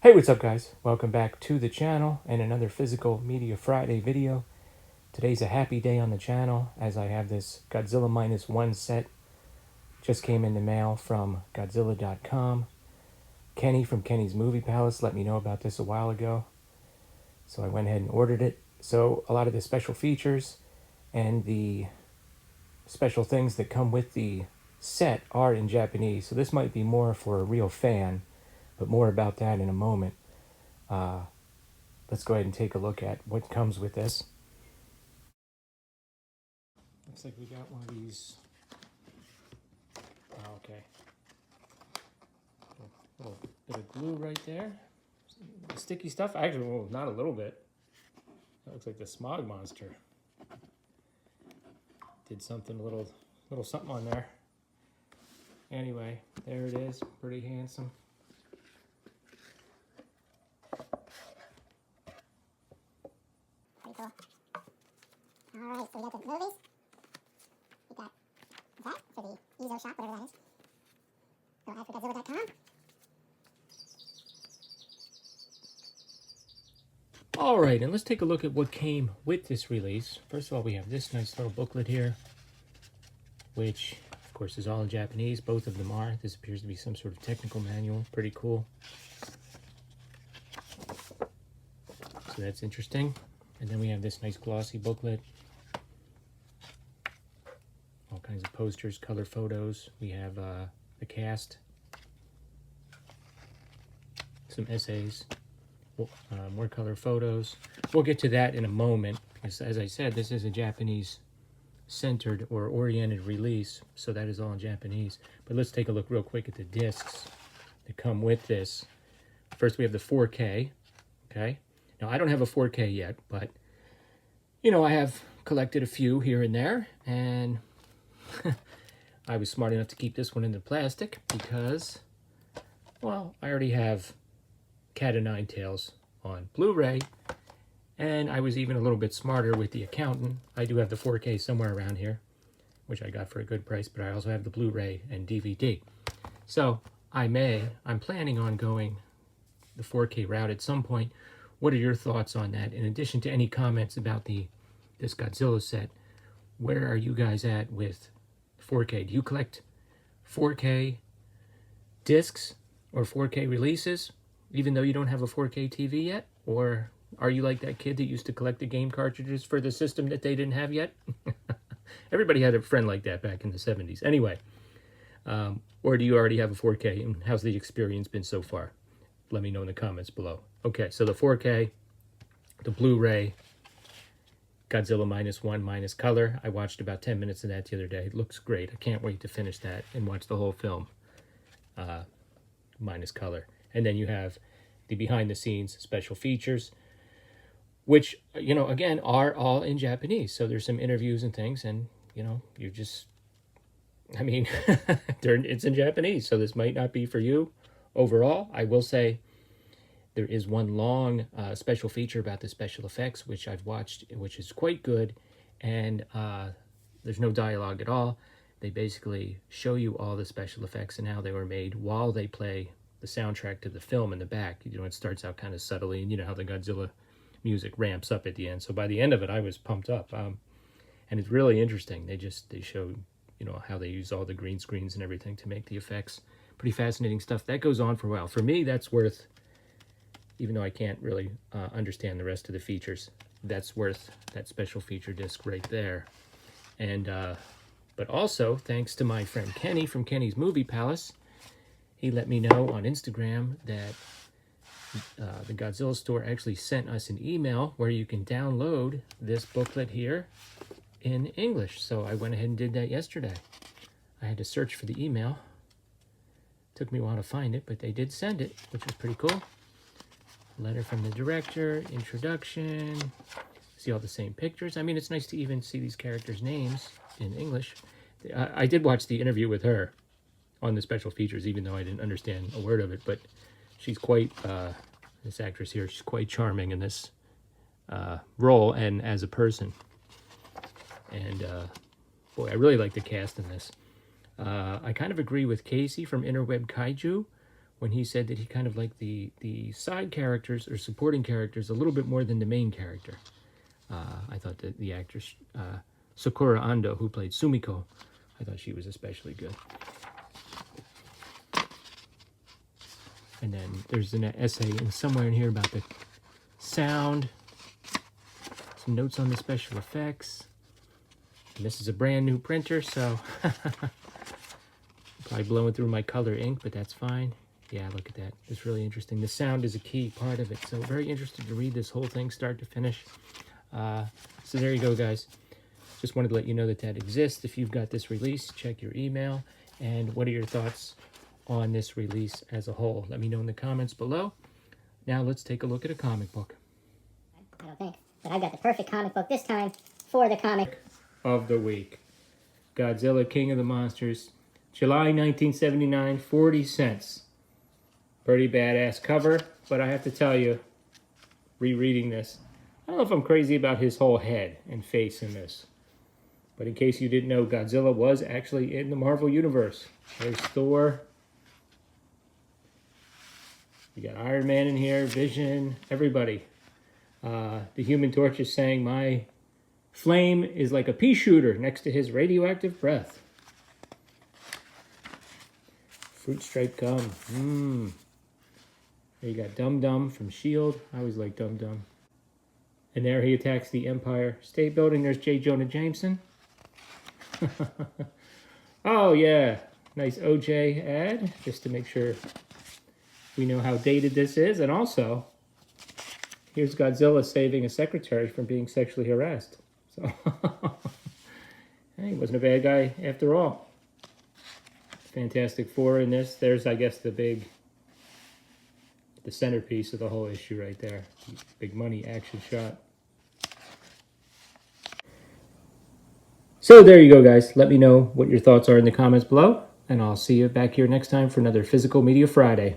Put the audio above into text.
Hey, what's up guys? Welcome back to the channel and another Physical Media Friday video. Today's a happy day on the channel as I have this Godzilla Minus One Set. Just came in the mail from Godzilla.com. Kenny from Kenny's Movie Palace let me know about this a while ago, so I went ahead and ordered it. So a lot of the special features and the special things that come with the set are in Japanese, so this might be more for a real fan, but more about that in a moment. Let's go ahead and take a look at what comes with this. Looks like we got one of these. Oh, okay. A little bit of glue right there. Sticky stuff. Actually, well, not a little bit. That looks like the smog monster. Did something, a little something on there. Anyway, there it is. Pretty handsome. Pretty cool. Alright, so we got the movies. We got that for the Ezo shop, whatever that is. Little ad for Godzilla.com. All right, and let's take a look at what came with this release. First of all, we have this nice little booklet here, which, of course, is all in Japanese. Both of them are. This appears to be some sort of technical manual. Pretty cool. So that's interesting. And then we have this nice glossy booklet. All kinds of posters, color photos. We have the cast, some essays, more color photos. We'll get to that in a moment, because as I said, this is a Japanese centered or oriented release, so that is all in Japanese. But let's take a look real quick at the discs that come with this. First we have the 4K. Okay, now I don't have a 4K yet, but you know, I have collected a few here and there, and I was smart enough to keep this one in the plastic because, well, I already have Cat o' Nine Tails on Blu-ray, and I was even a little bit smarter with the accountant. I do have the 4K somewhere around here, which I got for a good price, but I also have the Blu-ray and DVD. So I'm planning on going the 4K route at some point. What are your thoughts on that? In addition to any comments about this Godzilla set, where are you guys at with 4K? Do you collect 4K discs or 4K releases, even though you don't have a 4K TV yet? Or are you like that kid that used to collect the game cartridges for the system that they didn't have yet? Everybody had a friend like that back in the 70s. Anyway, or do you already have a 4K, and how's the experience been so far? Let me know in the comments below. Okay, so the 4K, the Blu-ray, Godzilla Minus One minus color. I watched about 10 minutes of that the other day. It looks great. I can't wait to finish that and watch the whole film minus color. And then you have the behind-the-scenes special features, which, you know, again, are all in Japanese. So there's some interviews and things, and, you know, you just, I mean, it's in Japanese, so this might not be for you overall. I will say there is one long special feature about the special effects, which I've watched, which is quite good, and there's no dialogue at all. They basically show you all the special effects and how they were made while they play the soundtrack to the film in the back. You know, it starts out kind of subtly, and you know how the Godzilla music ramps up at the end. So by the end of it, I was pumped up, and it's really interesting. They show, you know, how they use all the green screens and everything to make the effects. Pretty fascinating stuff. That goes on for a while. For me, that's worth, even though I can't really understand the rest of the features, that's worth that special feature disc right there. And but also, thanks to my friend Kenny from Kenny's Movie Palace, he let me know on Instagram that the Godzilla store actually sent us an email where you can download this booklet here in English. So I went ahead and did that yesterday. I had to search for the email. Took me a while to find it, but they did send it, which was pretty cool. Letter from the director, introduction, see all the same pictures. I mean, it's nice to even see these characters' names in English. I did watch the interview with her on the special features, even though I didn't understand a word of it, but she's quite, this actress here, she's quite charming in this role and as a person. And boy, I really like the cast in this. I kind of agree with Casey from Interweb Kaiju when he said that he kind of liked the side characters or supporting characters a little bit more than the main character. I thought that the actress Sakura Ando, who played Sumiko, I thought she was especially good. And then there's an essay somewhere in here about the sound, some notes on the special effects. And this is a brand new printer, so probably blowing through my color ink, but that's fine. Yeah, look at that. It's really interesting. The sound is a key part of it, so very interested to read this whole thing start to finish. So there you go, guys. Just wanted to let you know that that exists. If you've got this release, check your email. And what are your thoughts on this release as a whole? Let me know in the comments below. Now let's take a look at a comic book. I don't think, but I've got the perfect comic book this time for the comic Of the week. Godzilla King of the Monsters. July 1979, 40 cents. Pretty badass cover, but I have to tell you, rereading this, I don't know if I'm crazy about his whole head and face in this. But in case you didn't know, Godzilla was actually in the Marvel Universe. There's Thor. You got Iron Man in here, Vision, everybody. The Human Torch is saying, my flame is like a pea shooter next to his radioactive breath. Fruit stripe gum. There you got Dum Dum from S.H.I.E.L.D. I always like Dum Dum. And there he attacks the Empire State Building. There's J. Jonah Jameson. Oh, yeah. Nice OJ ad, just to make sure we know how dated this is. And also, here's Godzilla saving a secretary from being sexually harassed. So, hey, he wasn't a bad guy after all. Fantastic Four in this. There's, I guess, the centerpiece of the whole issue right there. Big money action shot. So there you go, guys. Let me know what your thoughts are in the comments below, and I'll see you back here next time for another Physical Media Friday.